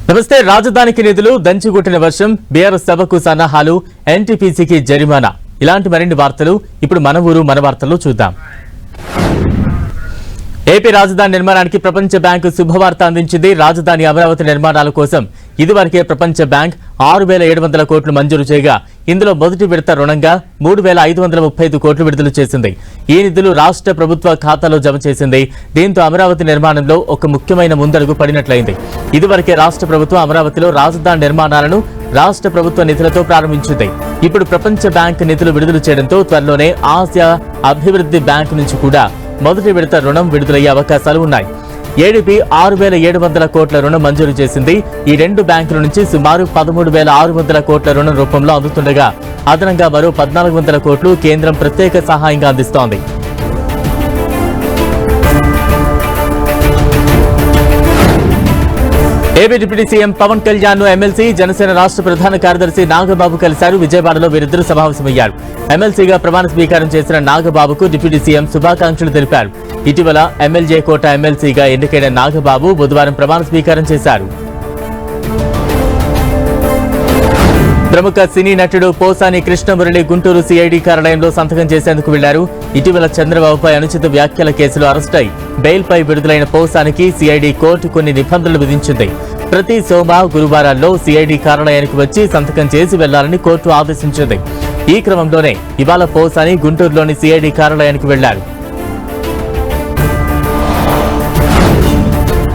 నమస్తే. రాజధానికి నిధులు, దంచికొట్టిన వర్షం, బీఆర్ఎస్ సభకు సన్నాహాలు, ఎన్టీపీసీకి జరిమానా, ఇలాంటి మరిన్ని వార్తలు ఇప్పుడు మన ఊరు మన వార్తల్లో చూద్దాం. ఏపీ రాజధాని నిర్మాణానికి ప్రపంచ బ్యాంకు శుభవార్త అందించింది. రాజధాని అమరావతి నిర్మాణాల కోసం ఇదివరకే ప్రపంచ బ్యాంక్ 6,700 కోట్లు మంజూరు చేయగా ఇందులో మొదటి విడత రుణంగా 3,535 కోట్లు విడుదల చేసింది. ఈ నిధులు రాష్ట్ర ప్రభుత్వ ఖాతాలో జమ చేసింది. దీంతో అమరావతి నిర్మాణంలో ఒక ముఖ్యమైన ముందడుగు పడినట్లయింది. ఇదివరకే రాష్ట్ర ప్రభుత్వం అమరావతిలో రాజధాని నిర్మాణాలను రాష్ట్ర ప్రభుత్వ నిధులతో ప్రారంభించింది. ఇప్పుడు ప్రపంచ బ్యాంక్ నిధులు విడుదల చేయడంతో త్వరలోనే ఆసియా అభివృద్ధి బ్యాంకు నుంచి కూడా మొదటి విడత రుణం విడుదలయ్యే అవకాశాలు ఉన్నాయి. ఏడీపీ 6,700 కోట్ల రుణం మంజూరు చేసింది. ఈ రెండు బ్యాంకుల నుంచి సుమారు 13,600 కోట్ల రుణం రూపంలో అందుతుండగా అదనంగా మరో 1,400 కోట్లు కేంద్రం ప్రత్యేక సహాయంగా అందిస్తోంది. AP deputy CM Pawan Kalyan ను ఎమ్మెల్సీ జనసేన రాష్ట్ర ప్రధాన కార్యదర్శి నాగబాబు కలిశారు. విజయవాడలో వీరిద్దరూ సమావేశమయ్యారు. ఎమ్మెల్సీగా ప్రమాణ స్వీకారం చేసిన నాగబాబుకు డిప్యూటీ సీఎం శుభాకాంక్షలు తెలిపారు. ఇటీవల ఎమ్మెల్యే కోట ఎమ్మెల్సీగా ఎన్నికైన నాగబాబు బుధవారం ప్రమాణ స్వీకారం చేశారు. ప్రముఖ సినీ నటుడు పోసాని కృష్ణమురళి గుంటూరు సిఐడి కార్యాలయంలో సంతకం చేసేందుకు వెళ్లారు. ఇటీవల చంద్రబాబుపై అనుచిత వ్యాఖ్యల కేసులో అరెస్టై బెయిల్పై విడుదలైన పోసానికి సిఐడి కోర్టు కొన్ని నిబంధనలు విధించింది. ప్రతి సోమ, గురువారాల్లో సిఐడి కార్యాలయానికి వచ్చి సంతకం చేసి వెళ్లాలని కోర్టు ఆదేశించింది. ఈ క్రమంలోనే ఇవాళ పోసాని గుంటూరులోని సిఐడి కార్యాలయానికి వెళ్లారు.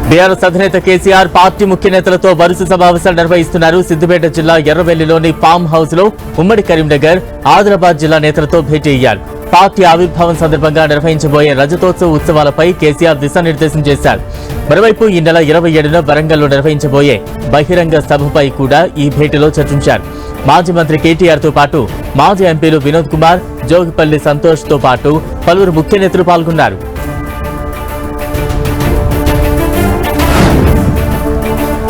బీఆర్ఎస్ అధినేత కేసీఆర్ పార్టీ ముఖ్య నేతలతో వరుస సమావేశాలు నిర్వహిస్తున్నారు. సిద్దిపేట జిల్లా ఎర్రవెల్లిలోని ఫామ్ హౌస్ లో ఉమ్మడి కరీంనగర్, ఆదిలాబాద్ జిల్లా నేతలతో భేటీ అయ్యారు. పార్టీ ఆవిర్భావం సందర్భంగా నిర్వహించబోయే రజతోత్సవ ఉత్సవాలపై కేసీఆర్ దిశానిర్దేశం చేశారు. మరోవైపు ఈ నెల 27న వరంగల్లో నిర్వహించబోయే బహిరంగ సభపై కూడా ఈ భేటీలో చర్చించారు. మాజీ మంత్రి కేటీఆర్ తో పాటు మాజీ ఎంపీలు వినోద్ కుమార్, జోగిపల్లి సంతోష్ తో పాటు పలువురు ముఖ్య నేతలు పాల్గొన్నారు.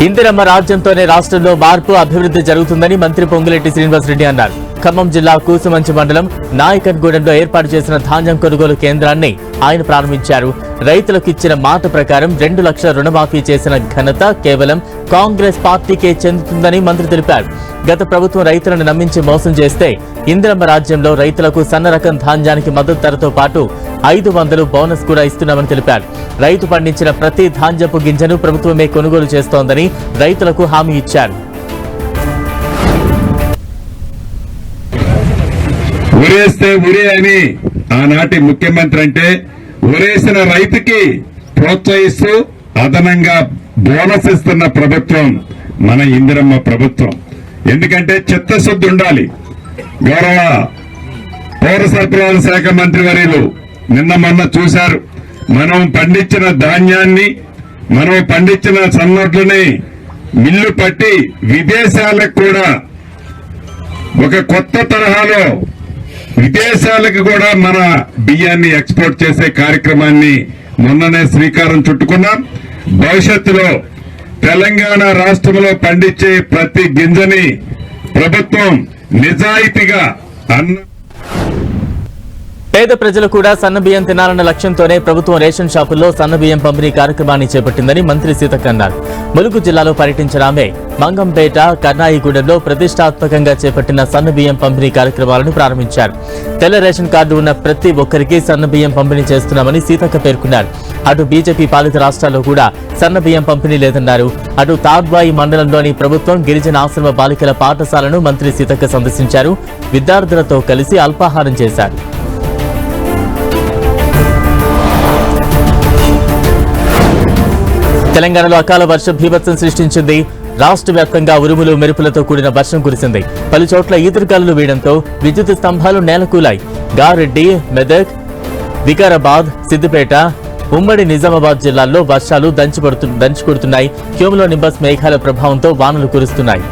ఇందిరమ్మ రాజ్యంతోనే రాష్ట్రంలో మార్పు, అభివృద్ధి జరుగుతుందని మంత్రి పొంగులేటి శ్రీనివాసరెడ్డి అన్నారు. ఖమ్మం జిల్లా కూసుమంచి మండలం నాయకన్గూడెంలో ఏర్పాటు చేసిన ధాన్యం కొనుగోలు కేంద్రాన్ని ఆయన ప్రారంభించారు. రైతులకు ఇచ్చిన మాట ప్రకారం 2 లక్షల రుణమాఫీ చేసిన ఘనత కేవలం కాంగ్రెస్ పార్టీకే చెందుతుందని మంత్రి తెలిపారు. గత ప్రభుత్వం రైతులను నమ్మించి మోసం చేస్తే ఇందిరమ్మ రాజ్యంలో రైతులకు సన్న రకం ధాన్యానికి మద్దతు ధరతో పాటు 500 బోనస్ కూడా ఇస్తున్నామని తెలిపారు. రైతు పండించిన ప్రతి ధాన్యపు గింజను ప్రభుత్వమే కొనుగోలు చేస్తోందని రైతులకు హామీ ఇచ్చారు. ఉరేస్తే ఉరే అని ఆనాటి ముఖ్యమంత్రి అంటే ఉరేసిన రైతుకి ప్రోత్సహిస్తూ అదనంగా బోనస్ ఇస్తున్న ప్రభుత్వం మన ఇందిరమ్మ ప్రభుత్వం. ఎందుకంటే చిత్తశుద్ధి ఉండాలి. గౌరవ పౌర సరఫరాల శాఖ మంత్రి వర్యులు నిన్న మొన్న చూశారు. మనం పండించిన ధాన్యాన్ని, మనం పండించిన సన్నోట్లని మిల్లు పట్టి విదేశాలకు కూడా ఒక కొత్త తరహాలో విదేశాలకు కూడా మన బియ్యాన్ని ఎక్స్పోర్ట్ చేసే కార్యక్రమాన్ని మొన్ననే శ్రీకారం చుట్టుకున్నాం. భవిష్యత్తులో తెలంగాణ రాష్ట్రంలో పండించే ప్రతి గింజని ప్రభుత్వం నిజాయితీగా పేద ప్రజలు కూడా సన్నబియ్యం తినాలన్న లక్ష్యంతోనే ప్రభుత్వం రేషన్ షాపుల్లో సన్నబియ్యం పంపిణీ కార్యక్రమాన్ని చేపట్టిందని మంత్రి సీతక్క అన్నారు. ములుగు జిల్లాలో పర్యటించిన ఆమె మంగంపేట, కర్నాయిగూడెంలో ప్రతిష్టాత్మకంగా చేపట్టిన సన్నబియ్యం పంపిణీ కార్యక్రమాలను ప్రారంభించారు. తెల్ల రేషన్ కార్డు ఉన్న ప్రతి ఒక్కరికి సన్నబియ్యం పంపిణీ చేస్తున్నామని సీతక్క పేర్కొన్నారు. అటు బీజేపీ పాలిత రాష్ట్రాల్లో కూడా సన్నబియ్యం పంపిణీ లేదన్నారు. అటు తాడ్వాయి మండలంలోని ప్రభుత్వం గిరిజన ఆశ్రమ బాలికల పాఠశాలను మంత్రి సీతక్క సందర్శించారు. విద్యార్థులతో కలిసి అల్పాహారం చేశారు. తెలంగాణలో అకాల వర్షం బీభత్సం సృష్టించింది. రాష్ట్ర వ్యాప్తంగా ఉరుములు, మెరుపులతో కూడిన వర్షం కురిసింది. పలు చోట్ల ఈదురుగాలులు వీయడంతో విద్యుత్ స్తంభాలు నేలకూలాయి. గారెడ్డి, మెదక్, వికారాబాద్, సిద్దిపేట, ఉమ్మడి నిజామాబాద్ జిల్లాల్లో వర్షాలు దంచుకొడుతున్నాయి. క్యూములో నింబస్ మేఘాల ప్రభావంతో వానలు కురుస్తున్నాయి.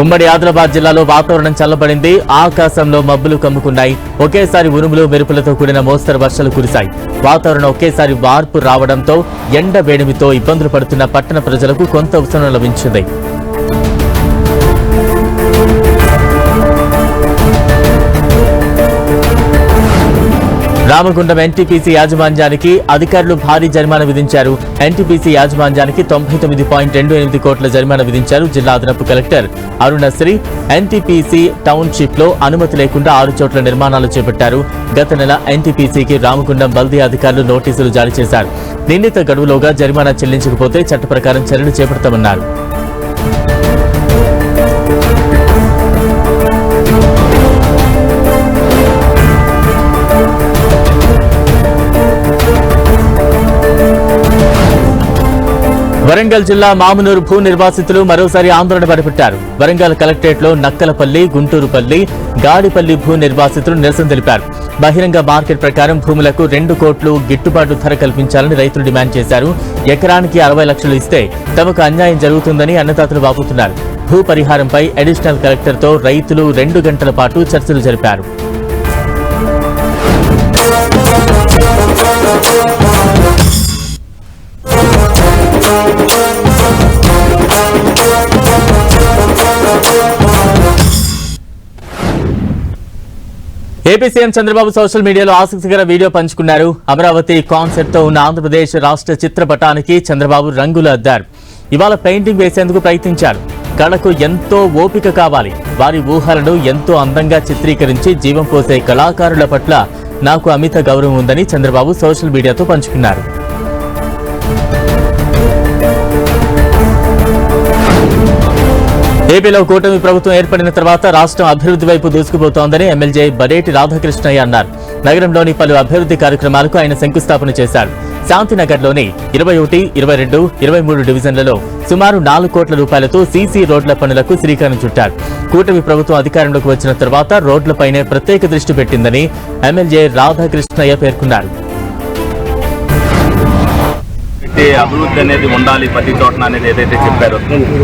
ఉమ్మడి ఆదిలాబాద్ జిల్లాలో వాతావరణం చల్లబడింది. ఆకాశంలో మబ్బులు కమ్ముకున్నాయి. ఒకేసారి ఉరుములు, మెరుపులతో కూడిన మోస్తరు వర్షాలు కురిశాయి. వాతావరణం ఒకేసారి మార్పు రావడంతో ఎండ వేడిమితో ఇబ్బందులు పడుతున్న పట్టణ ప్రజలకు కొంత ఉపశమనం లభించింది. రామగుండం ఎన్టీపీసీ యాజమాన్యానికి అధికారులు భారీ జరిమానా విధించారు. ఎన్టీపీసీ యాజమాన్యానికి 99.28 కోట్ల జరిమానా విధించారు జిల్లా అదనపు కలెక్టర్ అరుణశ్రీ. ఎన్టీపీసీ టౌన్షిప్ లో అనుమతి లేకుండా 6 చోట్ల నిర్మాణాలు చేపట్టారు. గత నెల ఎన్టీపీసీకి రామగుండం బల్దీ అధికారులు నోటీసులు జారీ చేశారు. నిర్ణీత గడువులోగా జరిమానా చెల్లించకపోతే చట్ట ప్రకారం చర్యలు చేపడతామన్నారు. వరంగల్ జిల్లా మామునూరు భూ నిర్వాసితులు మరోసారి ఆందోళన బయటపెట్టారు. వరంగల్ కలెక్టరేట్ లో నక్కలపల్లి, గుంటూరుపల్లి, గాడిపల్లి భూ నిర్వాసితులు నిరసన తెలిపారు. బహిరంగ మార్కెట్ ప్రకారం భూములకు 2 కోట్లు గిట్టుబాటు ధర కల్పించాలని రైతులు డిమాండ్ చేశారు. ఎకరానికి 60 లక్షలు ఇస్తే తమకు అన్యాయం జరుగుతుందని అన్నదాతలు వాపోతున్నారు. భూ పరిహారంపై అడిషనల్ కలెక్టర్తో రైతులు 2 గంటల పాటు చర్చలు జరిపారు. ఏపీ సీఎం చంద్రబాబు సోషల్ మీడియాలో ఆసక్తికర వీడియో పంచుకున్నారు. అమరావతి కాన్సెప్ట్ తో ఉన్న ఆంధ్రప్రదేశ్ రాష్ట్ర చిత్రపటానికి చంద్రబాబు రంగులు అద్దారు. ఇవాళ పెయింటింగ్ వేసేందుకు ప్రయత్నించారు. కళకు ఎంతో ఓపిక కావాలి. వారి ఊహలను ఎంతో అందంగా చిత్రీకరించి జీవం పోసే కళాకారుల పట్ల నాకు అమిత గౌరవం ఉందని చంద్రబాబు సోషల్ మీడియాతో పంచుకున్నారు. ఏపీలో కూటమి ప్రభుత్వం ఏర్పడిన తర్వాత రాష్ట్రం అభివృద్ధి వైపు దూసుకుపోతోందని ఎమ్మెల్యే బడేటి రాధాకృష్ణయ్య అన్నారు. నగరంలోని పలు అభివృద్ధి కార్యక్రమాలకు ఆయన శంకుస్థాపన చేశారు. శాంతినగర్లోని 21, 22, 23 డివిజన్లలో సుమారు 4 కోట్ల రూపాయలతో సీసీ రోడ్ల పనులకు శ్రీకారం చుట్టారు. కూటమి ప్రభుత్వం అధికారంలోకి వచ్చిన తర్వాత రోడ్లపైనే ప్రత్యేక దృష్టి పెట్టిందని ఎమ్మెల్యే రాధాకృష్ణయ్య పేర్కొన్నారు. అభివృద్ధి అనేది ఉండాలి ప్రతి చోటన అనేది ఏదైతే చెప్పారో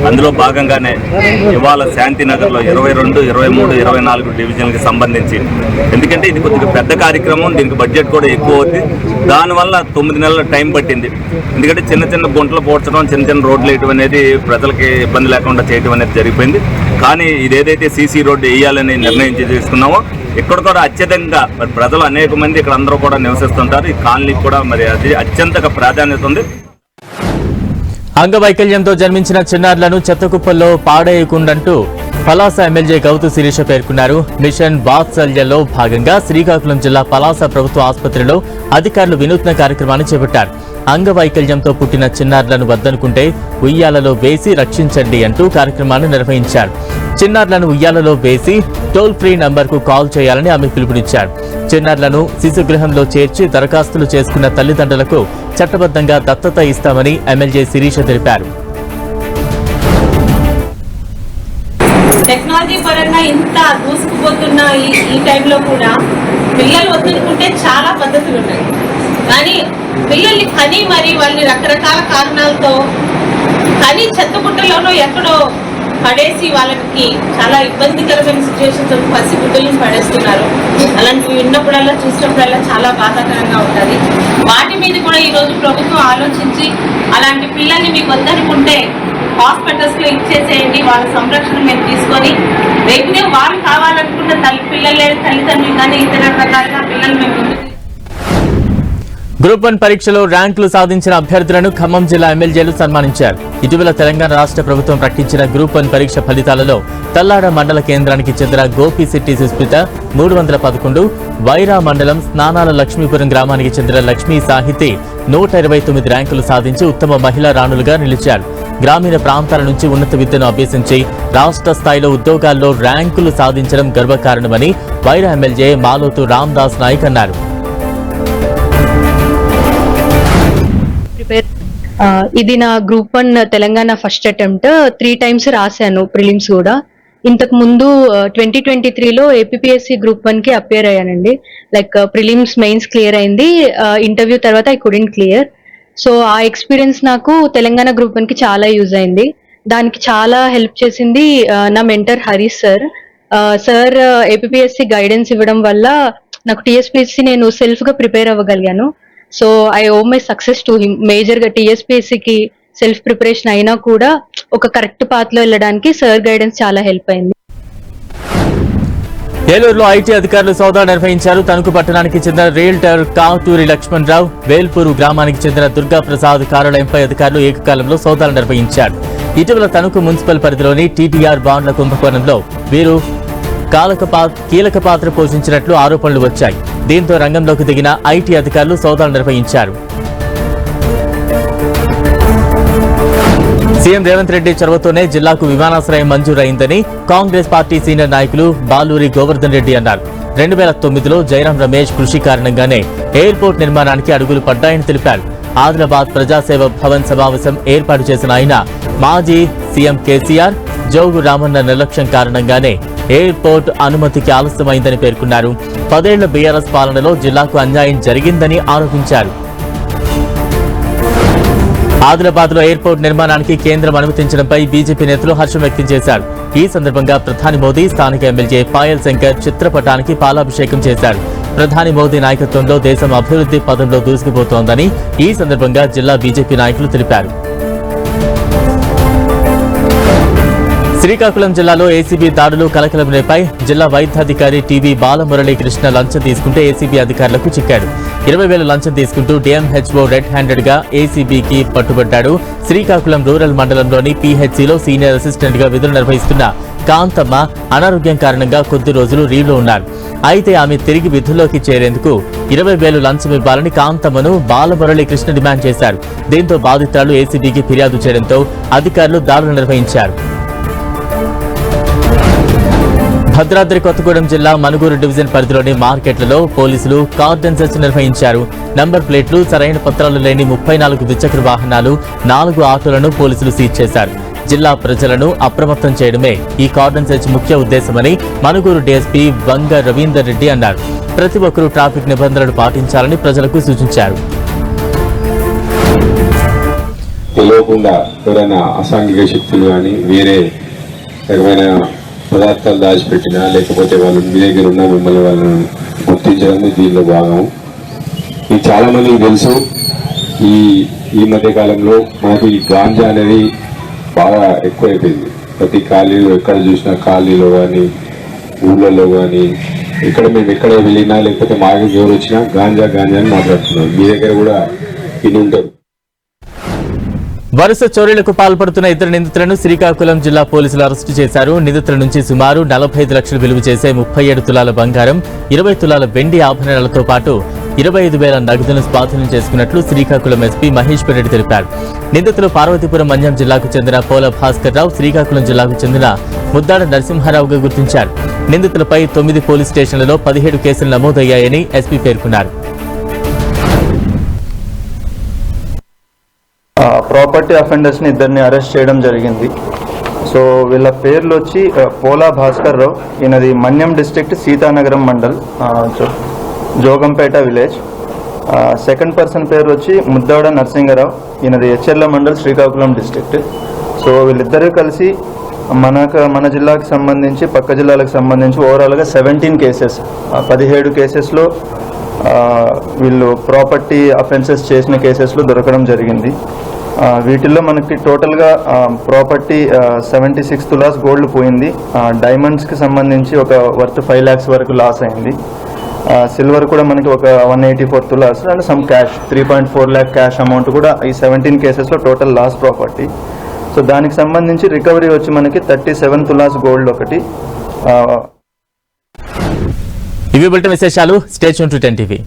అందులో భాగంగానే ఇవాళ శాంతినగర్లో 22, 23, 24 డివిజన్కి సంబంధించి, ఎందుకంటే ఇది కొద్దిగా పెద్ద కార్యక్రమం, దీనికి బడ్జెట్ కూడా ఎక్కువ అవుతుంది. దానివల్ల 9 నెలల టైం పట్టింది. ఎందుకంటే చిన్న చిన్న గుంటలు పోడ్చడం, చిన్న చిన్న రోడ్లు వేయడం అనేది ప్రజలకి ఇబ్బంది లేకుండా చేయడం అనేది జరిగిపోయింది. కానీ ఇదేదైతే సీసీ రోడ్డు వేయాలని నిర్ణయం తీసుకున్నామో ఇక్కడ కూడా అత్యధికంగా మరి ప్రజలు అనేక మంది ఇక్కడ అందరూ కూడా నివసిస్తుంటారు. ఈ కాలనీకి కూడా మరి అది అత్యంత ప్రాధాన్యత ఉంది. అంగవైకల్యంతో జన్మించిన చిన్నారులను చెత్తకుప్పల్లో పాడేయకుండంటూ పలాస ఎమ్మెల్యే గౌతు శిరీష పేర్కొన్నారు. మిషన్ వాత్సల్యంలో భాగంగా శ్రీకాకుళం జిల్లా పలాస ప్రభుత్వ ఆసుపత్రిలో అధికారులు వినూత్న కార్యక్రమాన్ని చేపట్టారు. అంగవైకల్యంతో పుట్టిన చిన్నారులను వద్దనుకుంటే ఉయ్యాలలో వేసి రక్షించండి అంటూ కార్యక్రమాన్ని నిర్వహించారు. చిన్నారులను ఉయ్యాలలో వేసి టోల్ ఫ్రీ నంబర్కు కాల్ చేయాలని ఆమె పిలుపునిచ్చారు. చిన్నారులను శిశుగృహంలో చేర్చి దరఖాస్తులు చేసుకున్న తల్లిదండ్రులకు చట్టబద్ధంగా దత్తత ఇస్తామని ఎమ్మెల్యే శిరీష తెలిపారు. టెక్నాలజీ పరంగా ఇంత దూసుకుపోతున్న ఈ టైంలో కూడా పిల్లలు వద్దనుకుంటే చాలా పద్ధతులు ఉన్నాయి. కానీ పిల్లల్ని కని మరి వాళ్ళని రకరకాల కారణాలతో కని చెత్తబుట్టలోనో ఎక్కడో పడేసి వాళ్ళకి చాలా ఇబ్బందికరమైన సిచ్యువేషన్స్ పసిబిడ్డలను పడేస్తున్నారు. అలాంటివి విన్నప్పుడల్లా చూసినప్పుడల్లా చాలా బాధాకరంగా ఉంటుంది. వాటి మీద కూడా ఈరోజు ప్రభుత్వం ఆలోచించి అలాంటి పిల్లల్ని మీకు వద్దనుకుంటే హాస్పిటల్స్ లో ఇచ్చేసేయండి, వాళ్ళ సంరక్షణ మేము తీసుకొని రేపు వాళ్ళు కావాలనుకుంటే పిల్లలే తల్లిదండ్రులు కానీ ఇతర రకాలుగా పిల్లలు మేము గ్రూప్ 1 పరీక్షలో ర్యాంకులు సాధించిన అభ్యర్థులను ఖమ్మం జిల్లా ఎమ్మెల్యేలు సన్మానించారు. ఇటీవల తెలంగాణ రాష్ట్ర ప్రభుత్వం ప్రకటించిన గ్రూప్ 1 పరీక్ష ఫలితాలలో తల్లాడ మండల కేంద్రానికి చెందిన గోపిశెట్టి సుస్మిత 311, వైరా మండలం స్నానాల లక్ష్మీపురం గ్రామానికి చెందిన లక్ష్మీ సాహితి 129 ర్యాంకులు సాధించి ఉత్తమ మహిళా రాణులుగా నిలిచారు. గ్రామీణ ప్రాంతాల నుంచి ఉన్నత విద్యను అభ్యసించి రాష్ట్ర స్థాయిలో ఉద్యోగాల్లో ర్యాంకులు సాధించడం గర్వకారణమని వైరా ఎమ్మెల్యే మాలోతు రామ్దాస్ నాయక్ అన్నారు. ఇది నా group 1 Telangana first attempt. 3 times రాశాను ప్రిలిమ్స్ కూడా. ఇంతకు ముందు 2023లో ఏపీఎస్సి గ్రూప్ 1 కి అపేర్ అయ్యానండి. లైక్ ప్రిలిమ్స్ మెయిన్స్ క్లియర్ అయింది, ఇంటర్వ్యూ తర్వాత ఐ కుడెంట్ క్లియర్. సో ఆ ఎక్స్పీరియన్స్ నాకు తెలంగాణ గ్రూప్ 1 కి చాలా యూజ్ అయింది. దానికి చాలా హెల్ప్ చేసింది నా mentor Harish sir. Sir APSC guidance ఇవ్వడం వల్ల నాకు టీఎస్పీఎస్సి నేను సెల్ఫ్ గా ప్రిపేర్ అవ్వగలిగాను. So I owe my success to him. Major గా టీఎస్పీఎస్సికి సెల్ఫ్ ప్రిపరేషన్ అయినా కూడా ఒక కరెక్ట్ పాత్ లో వెళ్ళడానికి సార్ గైడెన్స్ చాలా హెల్ప్ అయింది. ఏలూరులో ఐటీ అధికారులు సోదాలు నిర్వహించారు. తణుకు పట్టణానికి చెందిన రియల్టర్ కాటూరి లక్ష్మణరావు, వేల్పూరు గ్రామానికి చెందిన దుర్గా ప్రసాద్ కార్యాలయంపై అధికారులు ఏకకాలంలో సోదాలు నిర్వహించారు. ఇటీవల తణుకు మున్సిపల్ పరిధిలోని టీటీఆర్ బాండ్ల కుంభకోణంలో వీరు కీలక పాత్ర పోషించినట్లు ఆరోపణలు వచ్చాయి. దీంతో రంగంలోకి దిగిన ఐటీ అధికారులు సోదాలు నిర్వహించారు. సీఎం రేవంత్ రెడ్డి చొరవతోనే జిల్లాకు విమానాశ్రయం మంజూరైందని కాంగ్రెస్ పార్టీ సీనియర్ నాయకులు బాలూరి గోవర్ధన్ రెడ్డి అన్నారు. 2009లో జయరాం రమేష్ కృషి కారణంగానే ఎయిర్పోర్ట్ నిర్మాణానికి అడుగులు పడ్డాయని తెలిపారు. ఆదిలాబాద్ ప్రజాసేవ భవన్ సమావేశం ఏర్పాటు చేసిన ఆయన మాజీ సీఎం కేసీఆర్, జోగు రామన్న నిర్లక్ష్యం కారణంగానే ఎయిర్పోర్ట్ అనుమతికి ఆలస్యమైందని పేర్కొన్నారు. 10 ఏళ్ల బీఆర్ఎస్ పాలనలో జిల్లాకు అన్యాయం జరిగిందని ఆరోపించారు. ఆదిలాబాద్లో ఎయిర్పోర్ట్ నిర్మాణానికి కేంద్రం అనుమతించడంపై బీజేపీ నేతలు హర్షం వ్యక్తం చేశారు. ఈ సందర్భంగా ప్రధాని మోదీ స్థానిక ఎమ్మెల్యే పాయల్ శంకర్ చిత్రపటానికి పాలాభిషేకం చేశారు. ప్రధాని మోదీ నాయకత్వంలో దేశం అభివృద్ధి పదంలో దూసుకుపోతోందని ఈ సందర్భంగా జిల్లా బీజేపీ నాయకులు తెలిపారు. శ్రీకాకుళం జిల్లాలో ఏసీబీ దాడులు కలకలం రేపాయి. జిల్లా వైద్యాధికారి టీవీ బాలమురళీకృష్ణ లంచం తీసుకుంటే ఏసీబీ అధికారులకు చిక్కాడు. 20,000 లంచం తీసుకుంటూ డిఎంహెచ్ఓ రెడ్ హ్యాండెడ్ గా ఏసీబీకి పట్టుబడ్డాడు. శ్రీకాకుళం రూరల్ మండలంలోని పీహెచ్సీలో సీనియర్ అసిస్టెంట్ గా విధులు నిర్వహిస్తున్న కాంతమ్మ అనారోగ్యం కారణంగా కొద్ది రోజులు లీవ్లో ఉన్నారు. అయితే ఆమె తిరిగి విధుల్లోకి చేరేందుకు 20,000 లంచం ఇవ్వాలని కాంతమ్మను బాలమురళీకృష్ణ డిమాండ్ చేశారు. దీంతో బాధితురాలు ఏసీబీకి ఫిర్యాదు చేయడంతో అధికారులు దాడులు నిర్వహించారు. భద్రాద్రి కొత్తగూడెం జిల్లా మనుగూరు డివిజన్ పరిధిలోని మార్కెట్లలో పోలీసులు కార్డన్ సెర్చ్ నిర్వహించారు. నంబర్ ప్లేట్లు, సరైన పత్రాలు లేని 34 ద్విచక్ర వాహనాలు, 4 ఆటోలను పోలీసులు సీజ్ చేశారు. జిల్లా ప్రజలను అప్రమత్తం చేయడమే ఈ కార్డన్ సెర్చ్ ముఖ్య ఉద్దేశమని మనుగూరు డీఎస్పీ వంగ రవీందర్ రెడ్డి అన్నారు. ప్రతి ఒక్కరూ ట్రాఫిక్ నిబంధనలు పాటించాలని ప్రజలకు సూచించారు. తెలియకుండా ఎవరైనా అసాంఘిక శక్తులు కానీ వేరే రకమైన పదార్థాలు దాచిపెట్టినా లేకపోతే వాళ్ళు మీ దగ్గర ఉన్న మిమ్మల్ని వాళ్ళని గుర్తించడం దీనిలో భాగం. ఇది చాలా మందికి తెలుసు. ఈ మధ్య కాలంలో మనకు ఈ గాంజా అనేది బాగా ఎక్కువైపోయింది. ప్రతి ఖాళీలో ఎక్కడ చూసినా ఖాళీలో కానీ ఊళ్ళలో కానీ మేము ఎక్కడ వెళ్ళినా లేకపోతే మాకు ఎవరు వచ్చినా గాంజా అని మాట్లాడుతున్నారు. మీ దగ్గర కూడా ఇది ఉంటారు. వరుస చోరీలకు పాల్పడుతున్న ఇద్దరు నిందితులను శ్రీకాకుళం జిల్లా పోలీసులు అరెస్టు చేశారు. నిందితుల నుంచి సుమారు 45 లక్షలు విలువ చేసే 37 తులాల బంగారం, 20 తులాల వెండి ఆభరణాలతో పాటు 25,000 నగదును స్వాధీనం చేసుకున్నట్లు శ్రీకాకుళం ఎస్పీ మహేశ్వర్ రెడ్డి తెలిపారు. నిందితులు పార్వతీపురం మన్యం జిల్లాకు చెందిన పోల భాస్కర్ రావు, శ్రీకాకుళం జిల్లాకు చెందిన ముద్దాడ నరసింహారావుగా గుర్తించారు. నిందితులపై 9 పోలీస్ స్టేషన్లలో 17 కేసులు నమోదయ్యాయని ఎస్పీ పేర్కొన్నారు. ప్రాపర్టీ అఫెండర్స్ని ఇద్దరిని అరెస్ట్ చేయడం జరిగింది. సో వీళ్ళ పేర్లు వచ్చి పోలా భాస్కర్ రావు, ఈయనది Manyam district Seethanagaram mandal, Jogampeta village. Second person పేరు వచ్చి ముద్దాడ నరసింగరావు, ఈయనది ఎచ్చెర్ల మండల్, శ్రీకాకుళం డిస్ట్రిక్ట్. సో వీళ్ళిద్దరూ కలిసి మన జిల్లాకు సంబంధించి పక్క జిల్లాలకు సంబంధించి ఓవరాల్గా 17 కేసెస్, 17 కేసెస్లో వీళ్ళు ప్రాపర్టీ అఫెన్సెస్ చేసిన కేసెస్లో దొరకడం జరిగింది. వీటిల్లో మనకి టోటల్గా ప్రాపర్టీ 76 తులాస్ గోల్డ్ పోయింది. డైమండ్స్కి సంబంధించి ఒక వర్త్ 5 lakhs వరకు లాస్ అయింది. సిల్వర్ కూడా మనకి ఒక 184 tolas and some cash 3.4 lakh cash amount కూడా ఈ 17 కేసెస్లో టోటల్ లాస్ ప్రాపర్టీ. సో దానికి సంబంధించి రికవరీ వచ్చి మనకి 37 తులాస్ గోల్డ్ ఒకటి. ఇవి బులెటిన్ విశేషాలు. Stay tune to 10 TV.